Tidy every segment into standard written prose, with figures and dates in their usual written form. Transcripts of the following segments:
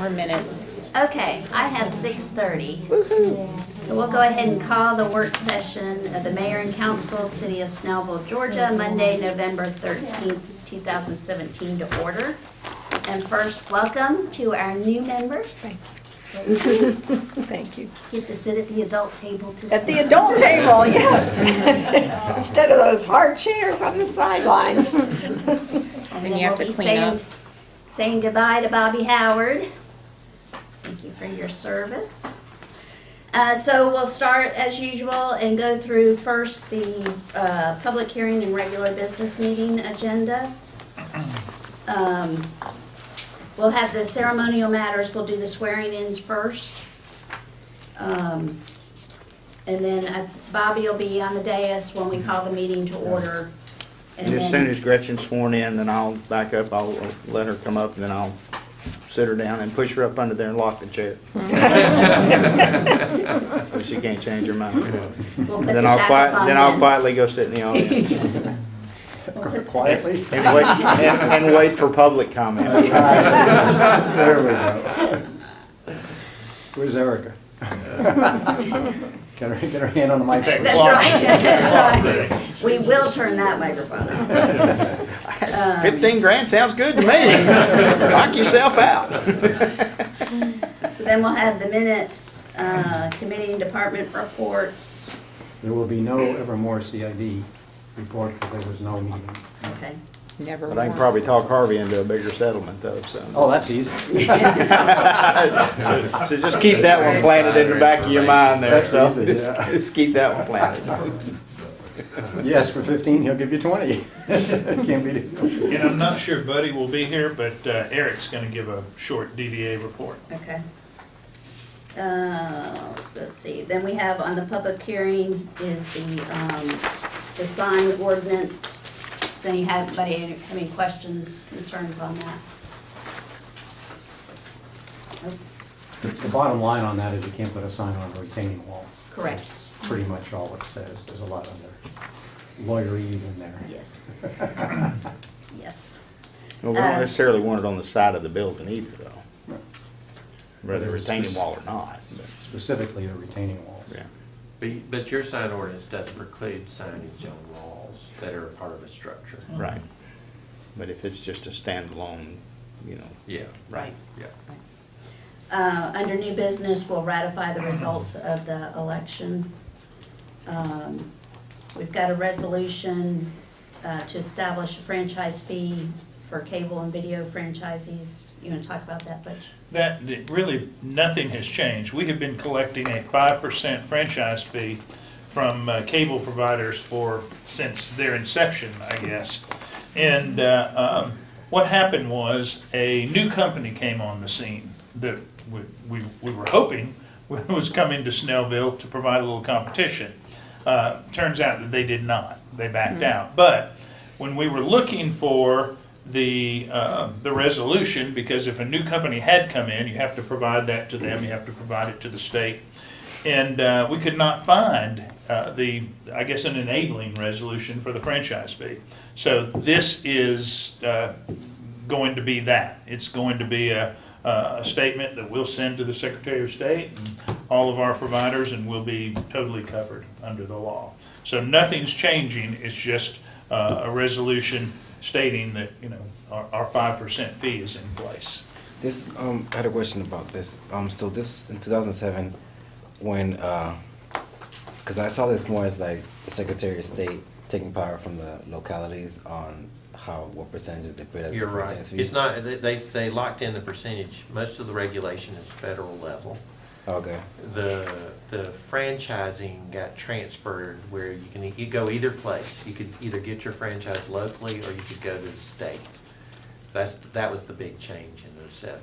more minute. Okay, I have 6:30. So we'll go ahead and call the work session of the Mayor and Council, City of Snellville, Georgia, Monday, November 13th, 2017 to order. And first, welcome to our new members. Thank you. Thank you. You get to sit at the adult table today. At the adult table, yes. Instead of those hard chairs on the sidelines. And you have to clean up. Saying goodbye to Bobby Howard. Thank you for your service. So we'll start as usual and go through first the public hearing and regular business meeting agenda. We'll have the ceremonial matters. We'll do the swearing-ins first. And then Bobby will be on the dais when we call the meeting to order. And as soon as Gretchen's sworn in, then I'll back up, I'll let her come up, and then I'll sit her down and push her up under there and lock the chair. So she can't change her mind. We'll put Then the shackles on I'll quietly go sit in the audience. Quietly? And wait for public comment. There we go. Where's Erica? Get her hand on the mic. That's right. That's right. We will turn that microphone on. 15 grand sounds good to me. Knock yourself out. So then we'll have the minutes, committee and department reports. There will be no Evermore CID report because there was no meeting. Okay. Never But I can won. probably talk Harvey into a bigger settlement though, so. Oh, that's easy. So just keep that one planted in the back of your mind there, so That's easy, yeah. just keep that one planted. Yes, for 15, he'll give you 20. Can't beat it. And I'm not sure Buddy will be here, but Eric's going to give a short DDA report. Okay. Let's see, then we have on the public hearing is the sign ordinance. Does anybody have any questions, concerns on that? Nope. The bottom line on that is you can't put a sign on a retaining wall. Correct. That's pretty much all it says. There's a lot of other lawyerese in there. Yes. Yes. Well, we don't necessarily want it on the side of the building either though, whether There's retaining wall or not. Specifically the retaining walls. Yeah. But your sign ordinance doesn't preclude signage on walls that are part of a structure. Right. But if it's just a standalone, you know. Yeah. Right. Yeah. Under new business, we'll ratify the results of the election. We've got a resolution to establish a franchise fee for cable and video franchisees. You want to talk about that, Butch? That really, nothing has changed. We have been collecting a 5% franchise fee from cable providers since their inception, I guess. And what happened was a new company came on the scene that we were hoping was coming to Snellville to provide a little competition. Turns out that they did not. They backed out. But when we were looking for the resolution, because if a new company had come in, you have to provide that to them, you have to provide it to the state. And we could not find I guess, an enabling resolution for the franchise fee. So this is going to be that. It's going to be a statement that we'll send to the Secretary of State and all of our providers, and we'll be totally covered under the law. So nothing's changing. It's just a resolution stating that, you know, our 5% fee is in place. This I had a question about this. So this in 2007, when because I saw this more as like the Secretary of State taking power from the localities on what percentages they put as You're the right. franchise fee. It's not, they locked in the percentage. Most of the regulation is federal level. Okay. The franchising got transferred where you go either place. You could either get your franchise locally or you could go to the state. That was the big change in '07.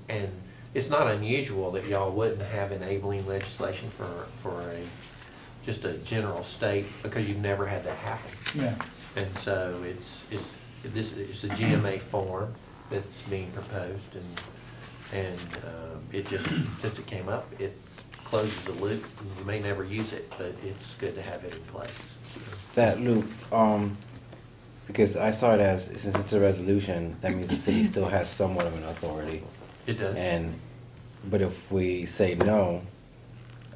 And it's not unusual that y'all wouldn't have enabling legislation for just a general state, because you've never had that happen. Yeah. And so it's a GMA form that's being proposed, and it just, since it came up, it closes the loop. You may never use it, but it's good to have it in place. That loop, because I saw it as, since it's a resolution, that means the city still has somewhat of an authority It does. But if we say no,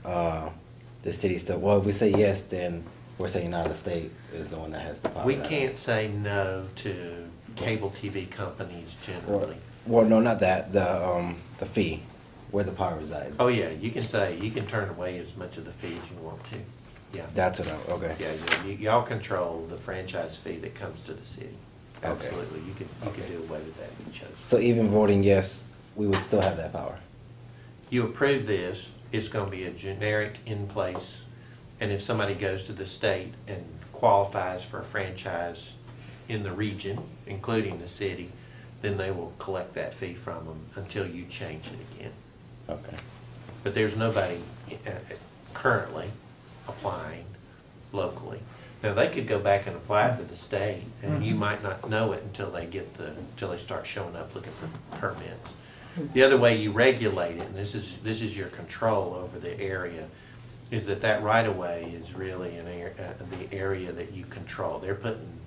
the city still, well, if we say yes, then we're saying no, the state is the one that has the power. We can't say no to cable TV companies generally. Well, no, not that, the fee, where the power resides. Oh, yeah, you can say, you can turn away as much of the fee as you want to. Yeah. That's what okay. Yeah, y'all control the franchise fee that comes to the city. Okay. Absolutely, you can do away with that if you chose. So even voting yes, we would still have that power? You approve this, it's gonna be a generic in place, and if somebody goes to the state and qualifies for a franchise in the region, including the city, then they will collect that fee from them until you change it again. Okay. But there's nobody currently applying locally. Now, they could go back and apply to the state, and you might not know it until they start showing up looking for permits. The other way you regulate it, and this is your control over the area, is that right-of-way is really the area that you control. They're putting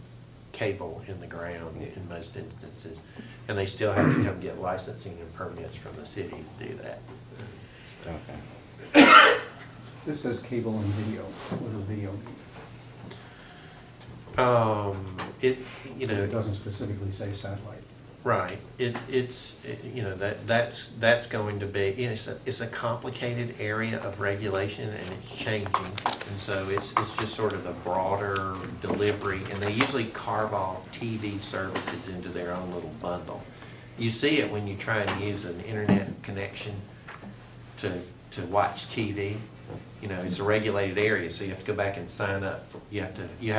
cable in the ground in most instances, and they still have to come get licensing and permits from the city to do that. Okay. This says cable and video. What does video mean? It doesn't specifically say satellite. Right. That's going to be, it's a complicated area of regulation, and it's changing. And so it's just sort of a broader delivery, and they usually carve off TV services into their own little bundle. You see it when you try and use an internet connection to watch TV. It's a regulated area, so you have to go back and sign up. You have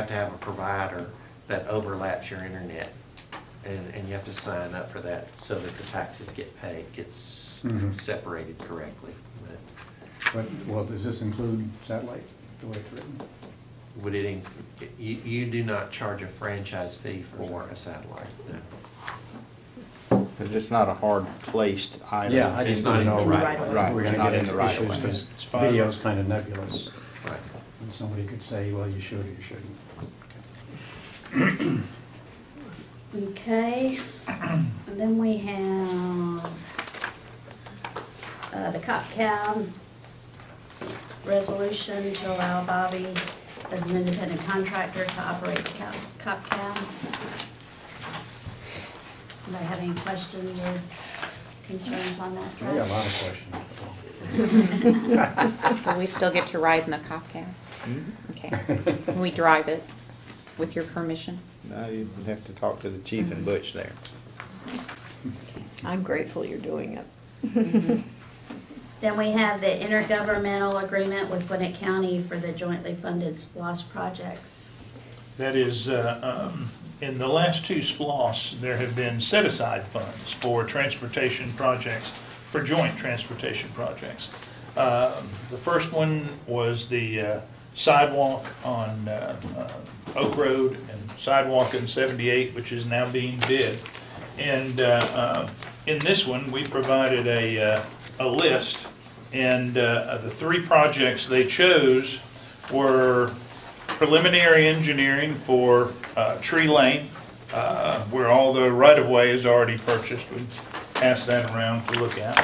to have a provider that overlaps your internet, and you have to sign up for that so that the taxes gets separated correctly. Well, does this include satellite, the way it's written? Would it? You do not charge a franchise fee for a satellite. No. Because it's not a hard placed item. Yeah, I just don't know. Right, We're gonna not get in the into right issues of way. because It's fine. video's kind of nebulous. Right. And somebody could say, well, you should or you shouldn't. Okay, and then we have the cop cab resolution to allow Bobby as an independent contractor to operate the cop cab. Anybody have any questions or concerns on that? I got a lot of questions. Will we still get to ride in the cop cab? Okay. Can we drive it with your permission? No, you have to talk to the chief and Butch there. I'm grateful you're doing it. Then we have the intergovernmental agreement with Gwinnett County for the jointly funded SPLOST projects. That is, in the last two SPLOS, there have been set-aside funds for transportation projects, for joint transportation projects. The first one was the sidewalk on Oak Road and sidewalk in 78, which is now being bid. And in this one, we provided a list, and the three projects they chose were preliminary engineering for Tree Lane, where all the right-of-way is already purchased. We passed that around to look at.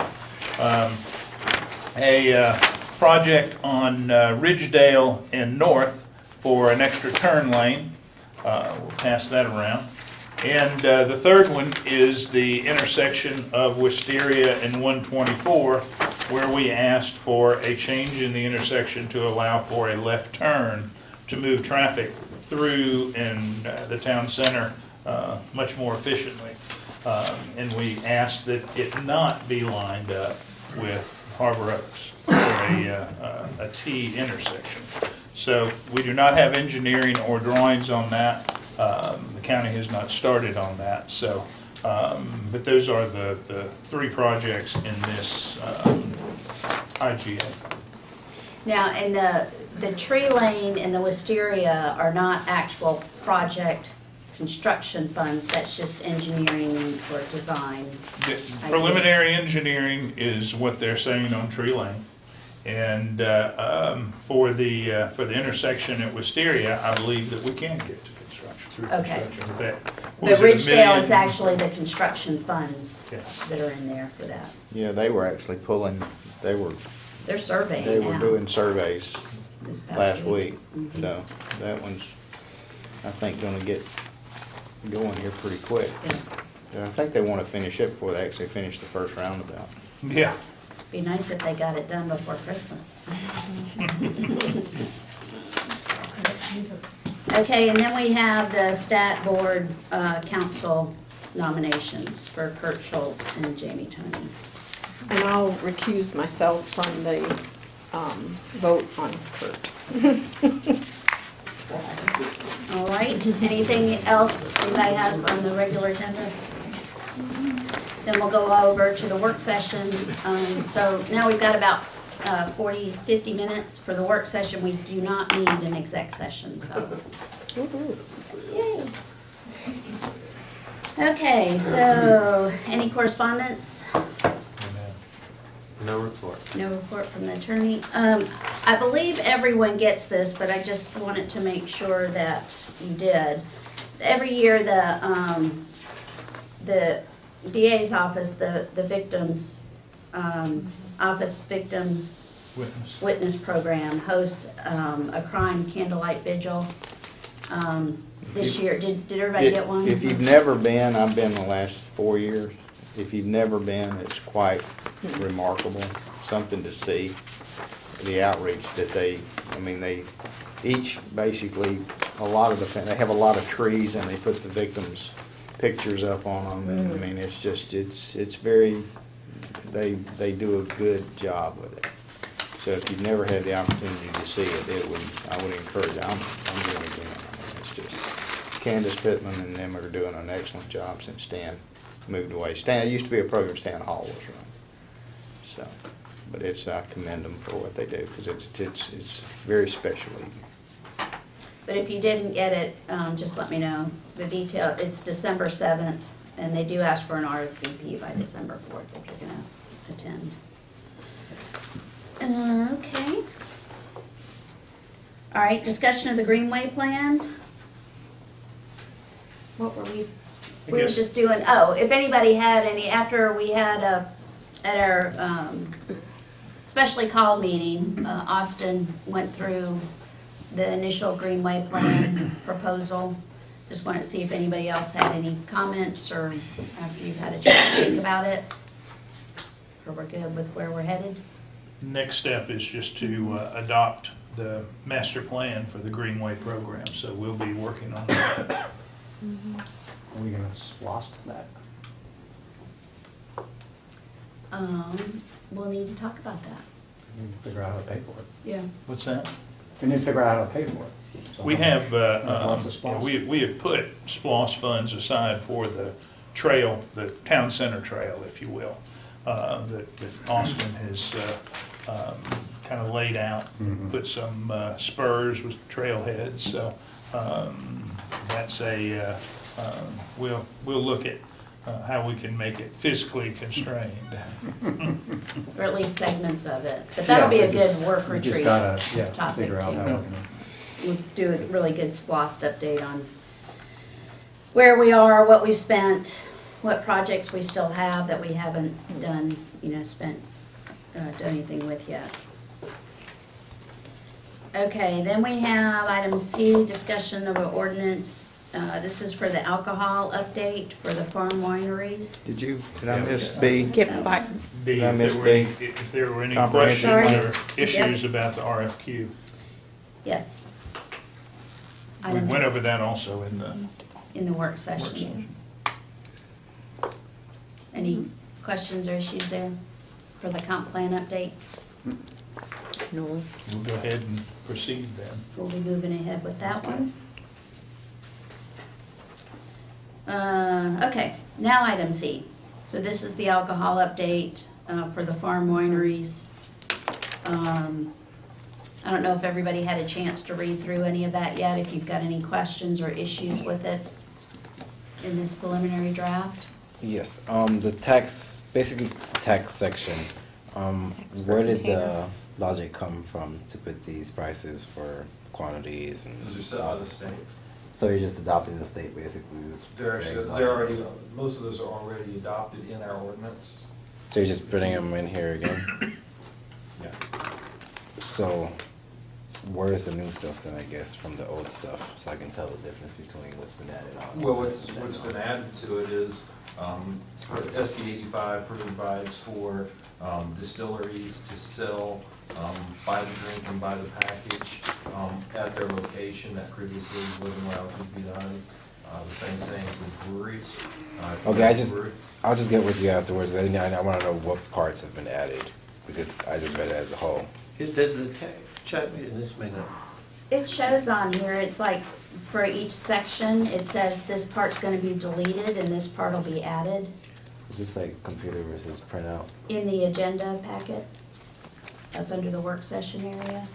A project on Ridgedale and North for an extra turn lane. We'll pass that around. And the third one is the intersection of Wisteria and 124, where we asked for a change in the intersection to allow for a left turn to move traffic through in the town center much more efficiently. And we asked that it not be lined up with Harbor Oaks for a T intersection. So we do not have engineering or drawings on that. The county has not started on that. So, but those are the three projects in this IGA. Now, and the Tree Lane and the Wisteria are not actual project construction funds, that's just engineering or design. The preliminary engineering is what they're saying on Tree Lane. And for the intersection at Wisteria, I believe that we can get to construction. through Okay. construction. With that, what But was it, $1 Ridgedale, million? it's actually the construction funds Yes. that are in there for that. Yeah, they were actually pulling, they were They're surveying They now. were doing surveys this past last week, Mhm. so that one's, I think, gonna get going here pretty quick. Yeah. Yeah, I think they wanna finish it before they actually finish the first roundabout. Yeah. Be nice if they got it done before Christmas. Okay, and then we have the stat board, council nominations for Kurt Schultz and Jamie Toney. And I'll recuse myself from the vote on Kurt. All right, anything else anybody has on the regular agenda? Then we'll go over to the work session. So now we've got about 40, 50 minutes for the work session. We do not need an exec session, so. Yay. Okay, so any correspondence? No report. No report from the attorney. I believe everyone gets this, but I just wanted to make sure that you did. Every year, the DA's office, the victims, office victim witness program hosts a crime candlelight vigil. This year, did everybody get one? If you've never been, I've been the last 4 years. If you've never been, it's quite remarkable, something to see. The outreach that they each basically, they have a lot of trees and they put the victims' pictures up on them. And I mean, it's just, it's very, they do a good job with it. So if you've never had the opportunity to see it, I would encourage it. I'm doing it again. I mean, it's just, Candace Pittman and them are doing an excellent job since Stan moved away. Stan, it used to be a program Stan Hall was running. So, but I commend them for what they do, because it's very special evening. But if you didn't get it, just let me know. The detail, it's December 7th, and they do ask for an RSVP by December 4th if you're gonna attend. Okay. All right, discussion of the Greenway plan. What were we were guess- just doing, if anybody had any, after we had at our specially called meeting, Austin went through the initial Greenway plan proposal. Just wanted to see if anybody else had any comments, or after you've had a chance to think about it, or we're good with where we're headed. Next step is just to adopt the master plan for the Greenway program, so we'll be working on that. Are we gonna SPLOST that? We'll need to talk about that. We need to figure out how to pay for it. Yeah. What's that? We need to figure out how to pay for it. So We have, Lots of SPLOST. we have put SPLOST funds aside for the trail, the town center trail, if you will, that Austin has kind of laid out, Mhm. put some spurs with trailheads, so that's we'll look at how we can make it physically constrained. Or at least segments of it. But that'll be Yeah, a good work We just retreat gotta, topic figure out how too. we're gonna. We'll do a really good SPLOST update on where we are, what we've spent, what projects we still have that we haven't done, done anything with yet. Okay, then we have item C, discussion of an ordinance. This is for the alcohol update for the farm wineries. Did I miss B? Get by, B, Did I miss if B? there were any Comprehensive questions plan? or issues about the RFQ. Yes. We Item went over that also in the in the work work session. session. Any questions or issues there for the comp plan update? no, We'll go ahead and proceed then. We'll be moving ahead with that one. Okay, now item C. So this is the alcohol update for the farm wineries. I don't know if everybody had a chance to read through any of that yet, if you've got any questions or issues with it in this preliminary draft. Yes, the basically tax section, where did the logic come from to put these prices for quantities and? Those are set by the state. So you're just adopting the state basically. They're already, most of those are already adopted in our ordinance. So you're just putting them in here again? Yeah. So where's the new stuff then, I guess, from the old stuff, so I can tell the difference between what's been added on? Well, what's been added to it is, SB 85 provides for distilleries to sell by the drink and by the package at their location that previously wasn't allowed to be done. The same thing with breweries. Okay, I'll just get with you afterwards. I want to know what parts have been added, because I just read it as a whole. Does the text, Chuck, and this may not, It shows on here, it's like for each section, it says this part's gonna be deleted and this part will be added Is this like computer versus printout? in the agenda packet, up under the work session area.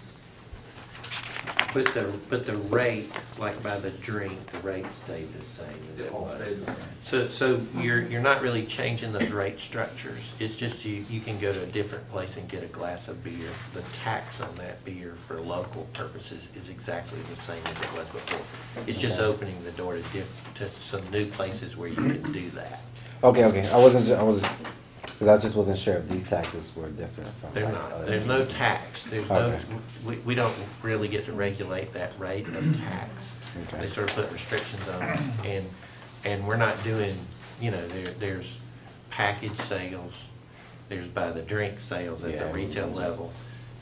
but the rate, like by the drink, the rate stayed the same as It it all was. stayed the same. So you're not really changing those rate structures. It's just you can go to a different place and get a glass of beer. The tax on that beer for local purposes is exactly the same as it was before. It's just opening the door to some new places where you can do that. Okay. I because I just wasn't sure if these taxes were different from. They're like, not. other There's no places. tax. There's Okay. no, we don't really get to regulate that rate of tax. Okay. They sort of put restrictions on it, and we're not doing, there's package sales, there's by the drink sales at Yeah. the retail level.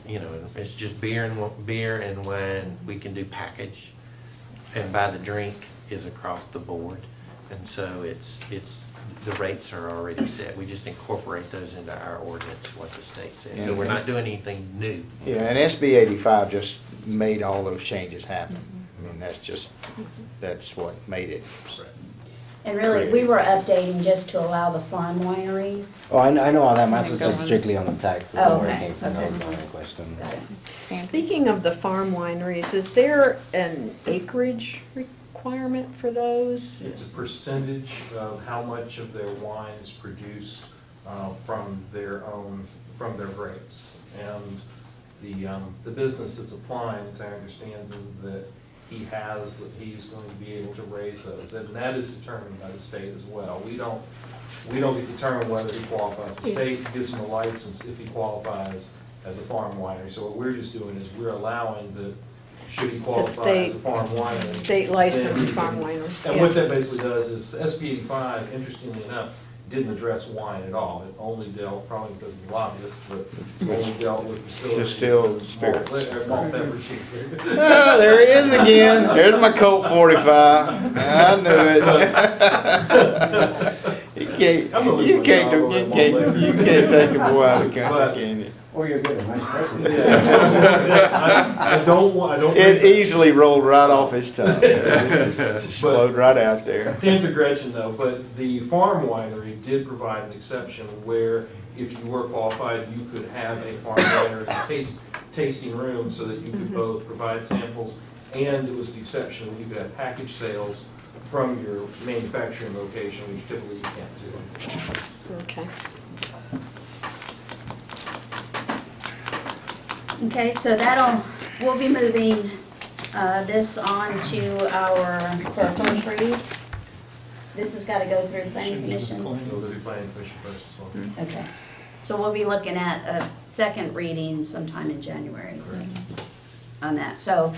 It's just beer and wine, we can do package, and by the drink is across the board. And so the rates are already set. We just incorporate those into our ordinance, what the state says. So we're not doing anything new. Yeah, and SB 85 just made all those changes happen. I mean, that's what made it. And really, we were updating just to allow the farm wineries. Oh, I know all that. Mine was Go just on. strictly on the taxes Oh, and where it okay, came from. okay. That was the only question. Got it. Standard. Speaking of the farm wineries, is there an acreage requirement for those? It's a percentage of how much of their wine is produced from their grapes. And the business that's applying, it's our understanding that he's going to be able to raise those. And that is determined by the state as well. We don't get to determine whether he qualifies. The state gives him a license if he qualifies as a farm winery. So what we're just doing is we're allowing the, should he qualify as a farm winery. State licensed farm wineries. And what that basically does is, SB 85, interestingly enough, didn't address wine at all. It only dealt, probably because of the lobbyists, but only dealt with Distilled spirits. Malt beverages. Ah, there he is again. There's my Colt 45. I knew it. You can't take a boy out of the country, can you? Or you'll get a nice present. I don't. It easily rolled right off his tongue. Just flowed right out there. To answer Gretchen though, but the farm winery did provide an exception where if you were qualified, you could have a farm winery tasting room so that you could both provide samples, and it was the exception that you could have package sales from your manufacturing location, which typically you can't do. Okay. Okay, so we'll be moving this on to for our first read. This has got to go through the planning commission. Go to the planning commission first as well. Okay, so we'll be looking at a second reading sometime in January on that. So,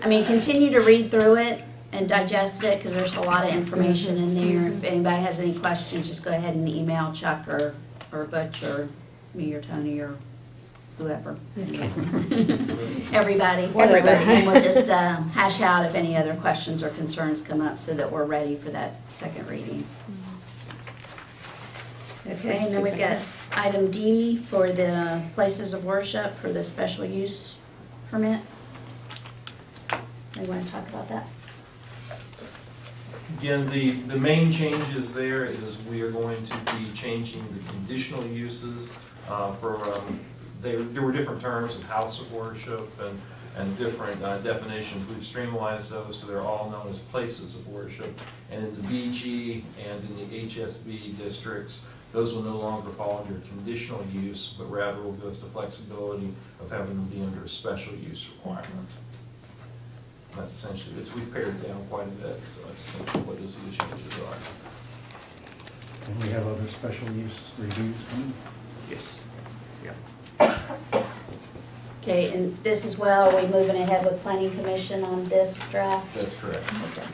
continue to read through it and digest it, because there's a lot of information in there. If anybody has any questions, just go ahead and email Chuck or Butch or me or Tony or whoever. Everybody, and we'll just hash out if any other questions or concerns come up so that we're ready for that second reading. Okay, and then we've got item D for the places of worship for the special use permit. You want to talk about that? Again, the main changes there is we are going to be changing the conditional uses there were different terms of house of worship and different definitions. We've streamlined those so they're all known as places of worship. And in the BG and in the HSB districts, those will no longer fall under conditional use, but rather will give us the flexibility of having them be under a special use requirement. That's essentially, we've pared it down quite a bit, so that's essentially what you'll see the changes are. And we have other special use reviews coming. Yes. Yeah. Okay, and this as well, are we moving ahead with planning commission on this draft? That's correct. Okay.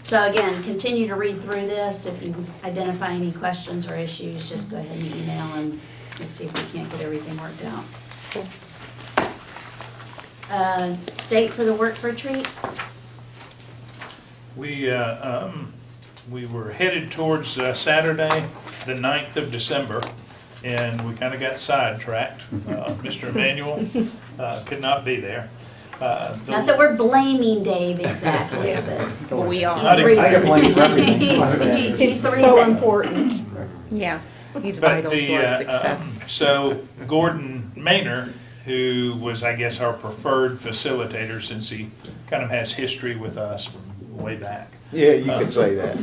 So again, continue to read through this. If you identify any questions or issues, just go ahead and email and we'll see if we can't get everything worked out. Date for the work retreat? We were headed towards Saturday, the 9th of December, and we kind of got sidetracked. Mr. Emmanuel could not be there. Not that we're blaming Dave exactly, but Well, we are. Not he's the I get reason. blamed for everything. He's the So reason. important. Yeah, he's But vital to our success. so Gordon Maynor, who was, I guess, our preferred facilitator since he kind of has history with us from way back. Yeah, you could say that.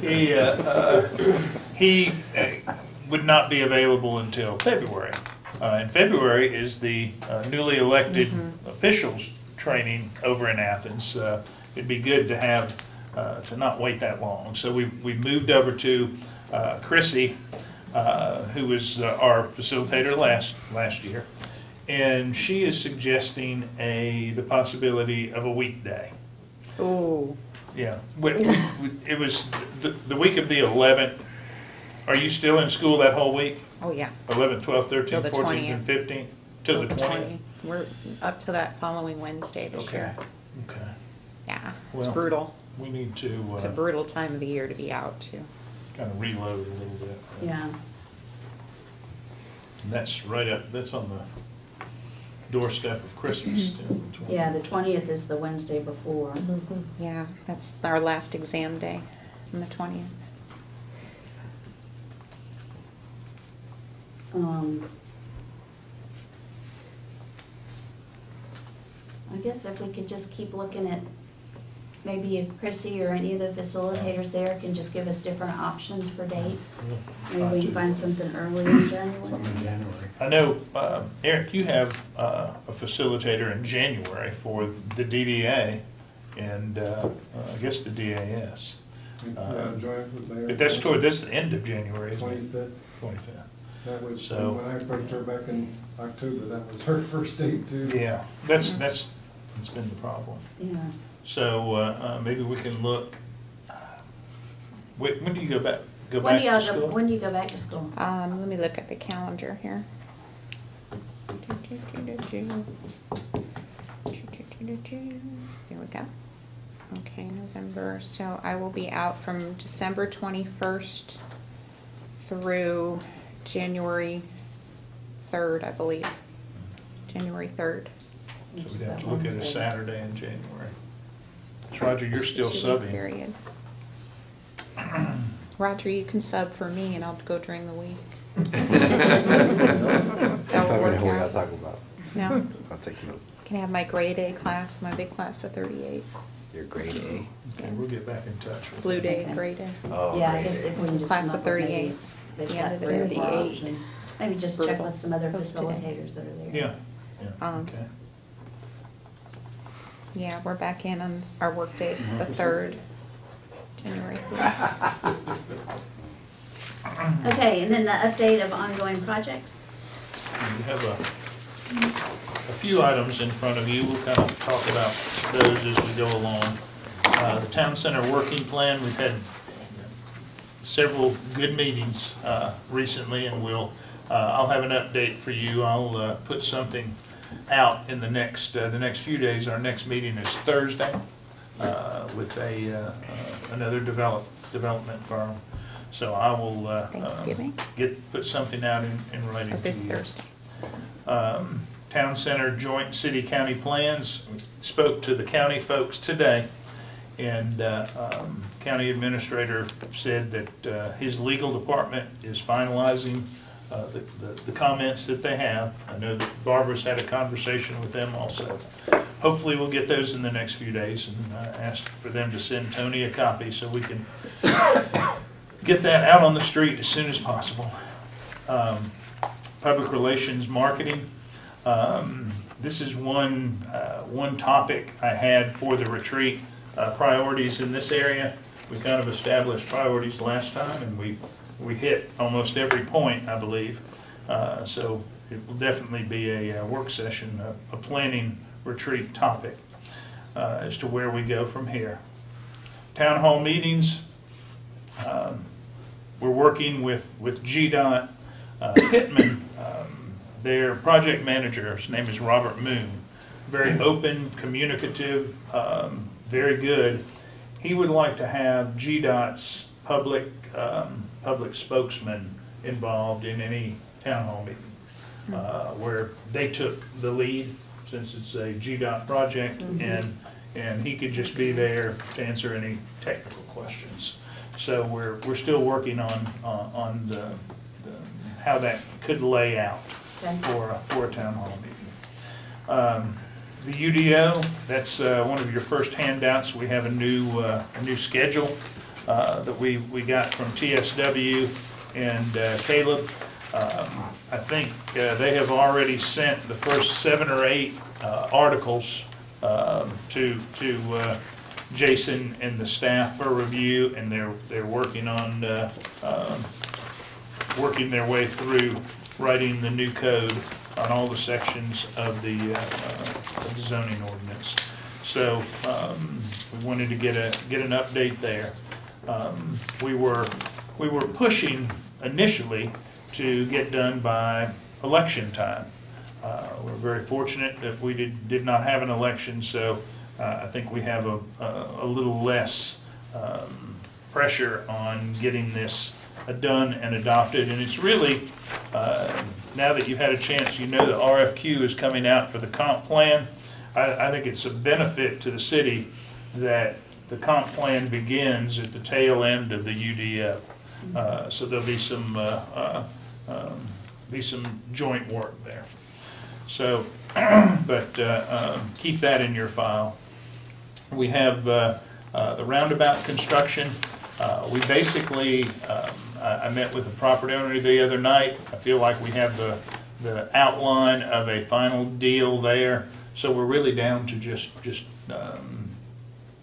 Yeah, he would not be available until February. And February is the newly elected officials training over in Athens. It'd be good to have, to not wait that long. So we moved over to Chrissy, who was our facilitator last year. And she is suggesting the possibility of a weekday. Ooh, Yeah, it was the week of the 11th. Are you still in school that whole week? oh, yeah. 11th, 12th, Till 13th, the 14th, and 15th? Till the 20th? We're up to that following Wednesday this Okay, year. okay. Yeah, it's Well, brutal. We need to It's a brutal time of the year to be out too. kind of reload a little bit. Yeah, And that's that's on the doorstep of Christmas. still, the 20th. yeah, the 20th is the Wednesday before. Yeah, that's our last exam day on the 20th. I guess if we could just keep looking at, maybe if Chrissy or any of the facilitators there can just give us different options for dates. Maybe we can find something early in January. Something in January. I know, Eric, you have a facilitator in January for the DDA and I guess the DAS. But that's toward the end of January, isn't it? 25th. 25th. That was, So- when I approached her back in October, that was her first date too. Yeah, that's been the problem. Yeah, So maybe we can look, when do you go back when do to y'all school? when do you go back to school? Let me look at the calendar here. Here we go. Okay, November, so I will be out from December 21st through January 3rd, I believe. January 3rd. So Which we'd is have that to look at a Wednesday. Saturday in January. Roger, you're still Two-week subbing. period. Roger, you can sub for me and I'll go during the week. That's That'll not really work who y'all out. talk about. No, I'll take note. can have my grade A class, my big class of 38. Your grade A. Okay, we'll get back in touch with Blue you. day, Okay. grade A. Oh, Yeah, I grade guess A. if we can just Class come of up with maybe 38. they've Yeah, got the 3 or 4 38. options. Maybe just check Brutal. with some other Post today. facilitators that are there. Yeah, yeah, Um, okay. Yeah, we're back in on our work days, the 3rd, January 3rd. Okay, and then the update of ongoing projects. You have a few items in front of you. We'll kind of talk about those as we go along. The town center working plan, we've had several good meetings recently, and I'll have an update for you. I'll put something out in the next few days. Our next meeting is Thursday with another development firm. So I will Thanksgiving? put something out in writing Or to this you. Thursday. Town center joint city-county plans. We spoke to the county folks today, and county administrator said that his legal department is finalizing the comments that they have. I know that Barbara's had a conversation with them also. Hopefully we'll get those in the next few days, and ask for them to send Tony a copy so we can get that out on the street as soon as possible. Public relations marketing. This is one topic I had for the retreat, priorities in this area. We kind of established priorities last time, and we hit almost every point, I believe. So it will definitely be a work session, a planning retreat topic as to where we go from here. Town hall meetings, we're working with GDOT. Pittman, their project manager, his name is Robert Moon, very open, communicative, very good. He would like to have GDOT's public spokesman involved in any town hall meeting, where they took the lead, since it's a GDOT project, and he could just be there to answer any technical questions. So we're still working on the how that could lay out for a town hall meeting. The UDO, that's one of your first handouts. We have a new schedule that we got from TSW and Caleb. I think they have already sent the first 7 or 8 articles to Jason and the staff for review, and they're working on working their way through writing the new code on all the sections of the zoning ordinance. So we wanted to get an update there. We were pushing initially to get done by election time. We're very fortunate that we did not have an election, so I think we have a little less pressure on getting this done and adopted. And it's really, now that you've had a chance, you know the RFQ is coming out for the comp plan. I think it's a benefit to the city that the comp plan begins at the tail end of the UDO. So there'll be some joint work there. So, but keep that in your file. We have the roundabout construction. We basically, I met with the property owner the other night. I feel like we have the outline of a final deal there. So we're really down to just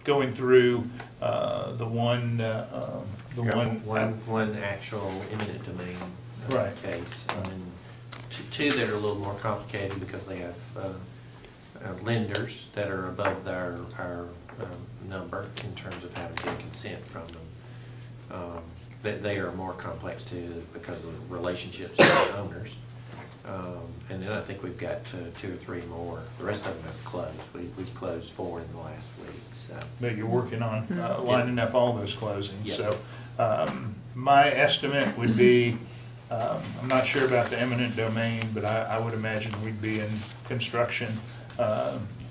going through the one actual eminent domain right. case, and two that are a little more complicated because they have lenders that are above our number in terms of having to get consent from them. They are more complex too because of relationships with the owners. And then I think we've got 2 or 3 more. The rest of them have closed. We've closed 4 in the last week. So. But you're working on lining up all those closings. Yep. So my estimate would be, I'm not sure about the eminent domain, but I would imagine we'd be in construction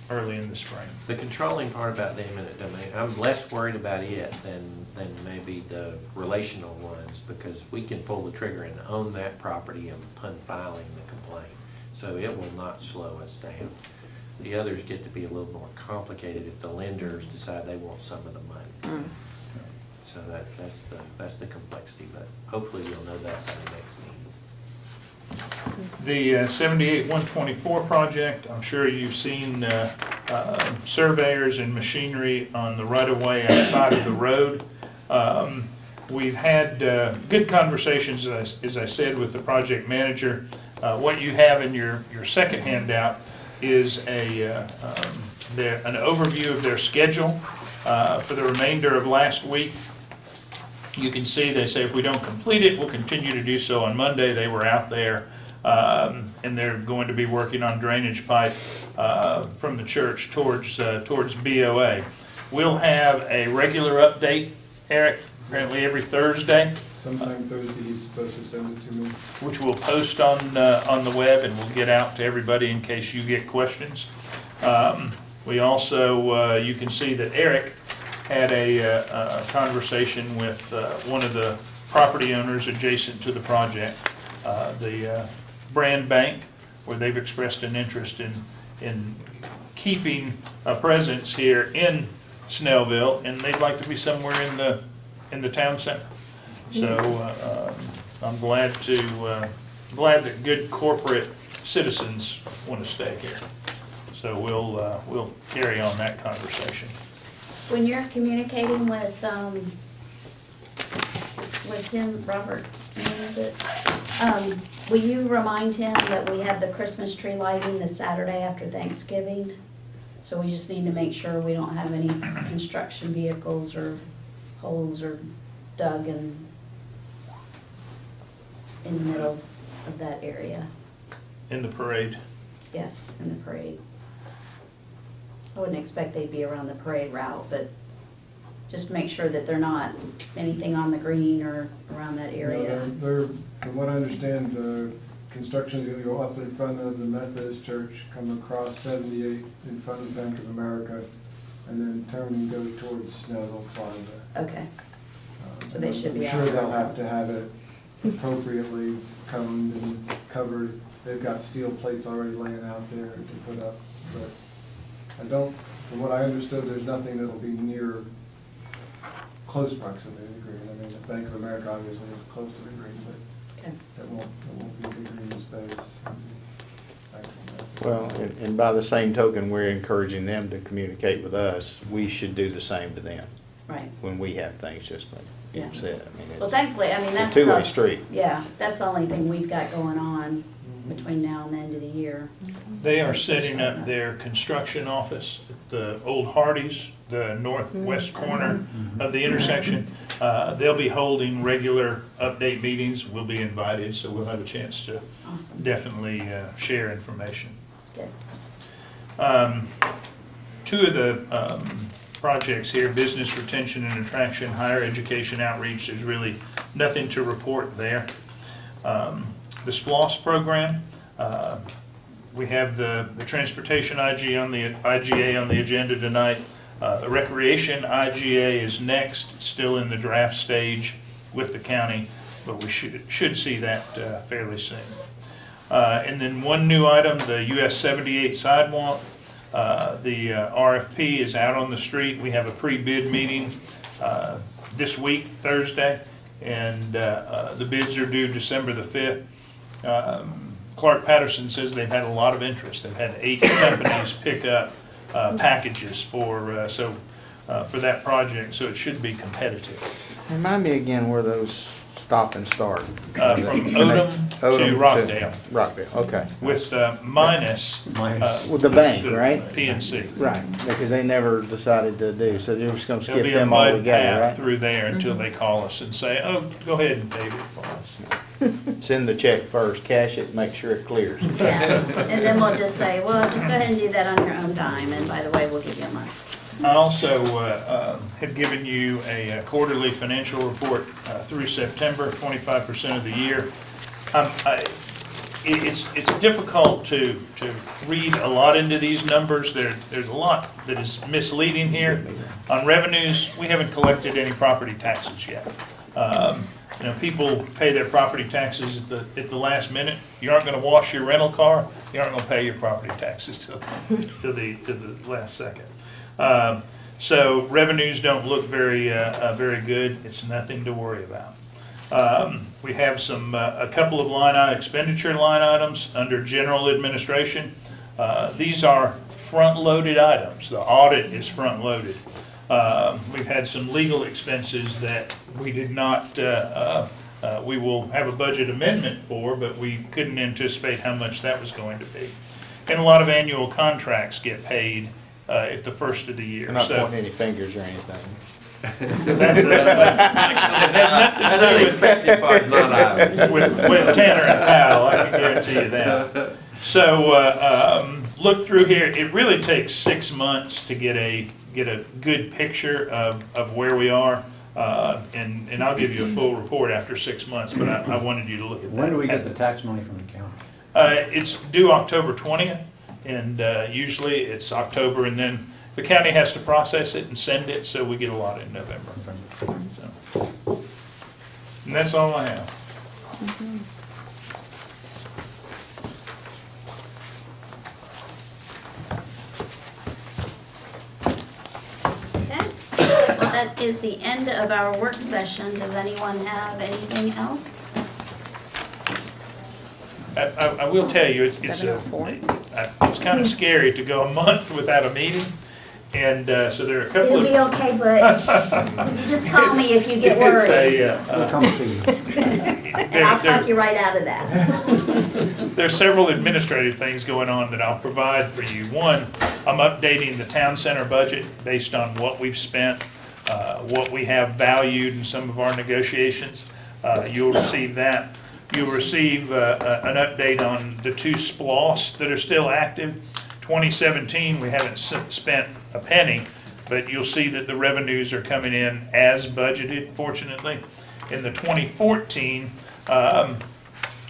early in the spring. The controlling part about the eminent domain, I'm less worried about it than maybe the relational ones, because we can pull the trigger and own that property upon filing the complaint. So it will not slow us down. The others get to be a little more complicated if the lenders decide they want some of the money. So that's the complexity, but hopefully you'll know that by the next meeting. The 78-124 project, I'm sure you've seen surveyors and machinery on the right-of-way outside of the road. We've had good conversations, as I said, with the project manager. What you have in your second handout is an overview of their schedule for the remainder of last week. You can see they say if we don't complete it, we'll continue to do so on Monday. They were out there, and they're going to be working on drainage pipe from the church towards BOA. We'll have a regular update, Eric, apparently every Thursday. Sometime Thursday, he's supposed to send it to me. Which we'll post on the web, and we'll get out to everybody in case you get questions. We also, you can see that Eric had a conversation with one of the property owners adjacent to the project, the Brand Bank, where they've expressed an interest in keeping a presence here in Snellville, and they'd like to be somewhere in the town center. So I'm glad that good corporate citizens want to stay here. So we'll carry on that conversation. When you're communicating with him, Robert, is it? Will you remind him that we have the Christmas tree lighting the Saturday after Thanksgiving? So we just need to make sure we don't have any construction vehicles or holes or dug in the middle of that area. In the parade. Yes, in the parade. I wouldn't expect they'd be around the parade route, but just make sure that they're not anything on the green or around that area. No, they're, from what I understand, the construction's gonna go up in front of the Methodist Church, come across 78 in front of Bank of America, and then turn and go towards Snellville Plaza. Okay, so they should be I'm out sure there. they'll have to have it appropriately coned and covered. They've got steel plates already laying out there to put up, but I don't, from what I understood, there's nothing that'll be near close proximity to the green. I mean, the Bank of America obviously is close to the green, but Okay. it won't be the green space. Well, and by the same token, we're encouraging them to communicate with us. We should do the same to them Right. when we have things, just like you Yeah. said. I mean, Well, it's thankfully, I mean, a that's two-way the, street. yeah, that's the only thing we've got going on between now and the end of the year. They are setting up their construction office at the old Hardee's, the northwest corner of the intersection. They'll be holding regular update meetings. We'll be invited, so we'll have a chance to Awesome. definitely share information. Good. Two of the projects here, business retention and attraction, higher education outreach, there's really nothing to report there. The SPLOS program, we have the transportation IGA on the agenda tonight. The recreation IGA is next, still in the draft stage with the county, but we should see that fairly soon. And then one new item, the US 78 sidewalk. The RFP is out on the street. We have a pre-bid meeting this week, Thursday, and the bids are due December the 5th. Clark Patterson says they've had a lot of interest. They've had 8 companies pick up packages for that project, so it should be competitive. Remind me again where those stop and start. From Odom to Rockdale. Rockdale, okay. With minus With the bank, right? PNC. Right, because they never decided to do, so they're just gonna There'll skip be a them all mud together, path right? through there until they call us and say, oh, go ahead and pave it for us. Send the check first, cash it, make sure it clears. Yeah, and then we'll just say, well, just go ahead and do that on your own dime, and by the way, we'll give you a month. I also have given you a quarterly financial report through September, 25% of the year. It's difficult to read a lot into these numbers. There's a lot that is misleading here. On revenues, we haven't collected any property taxes yet. You know, people pay their property taxes at the last minute. You aren't going to wash your rental car. You aren't going to pay your property taxes till the last second. So revenues don't look very good. It's nothing to worry about. We have a couple of expenditure line items under general administration. These are front-loaded items. The audit is front-loaded. We've had some legal expenses that we did not, we will have a budget amendment for, but we couldn't anticipate how much that was going to be. And a lot of annual contracts get paid at the first of the year. We're not So pointing any fingers or anything. that's An unexpected part, not ours. with Tanner and Powell, I can guarantee you that. So look through here. It really takes 6 months to get a good picture of where we are, and I'll give you a full report after 6 months. But I wanted you to look at that. When do we get the tax money from the county? It's due October 20th, and usually it's October, and then the county has to process it and send it, so we get a lot in November. So, and that's all I have. Okay, well, that is the end of our work session. Does anyone have anything else? I will tell you, it's 7:04. it's kind of scary to go a month without a meeting, and so there are a couple It'll of. be okay, Butch. You just call me if you get worried, We'll come see you. and I'll talk you right out of that. There's several administrative things going on that I'll provide for you. One, I'm updating the town center budget based on what we've spent, what we have valued in some of our negotiations. You'll receive that. You'll receive an update on the 2 SPLOST that are still active. 2017, we haven't spent a penny, but you'll see that the revenues are coming in as budgeted, fortunately. In the 2014,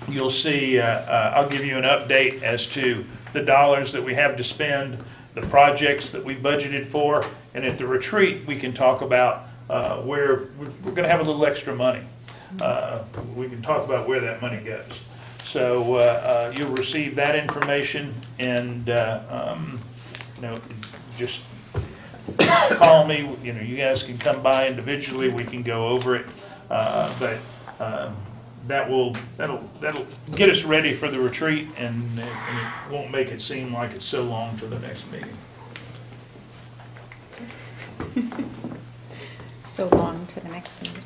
you'll see, I'll give you an update as to the dollars that we have to spend, the projects that we budgeted for, and at the retreat, we can talk about where we're going to have a little extra money. We can talk about where that money goes. So you'll receive that information, and just call me. You guys can come by individually. We can go over it, but that'll get us ready for the retreat, and it won't make it seem like it's so long to the next meeting. So long to the next meeting.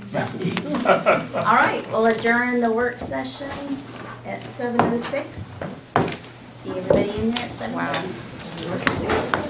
All right, we'll adjourn the work session at 7:06. See everybody in there at 7:00. Wow.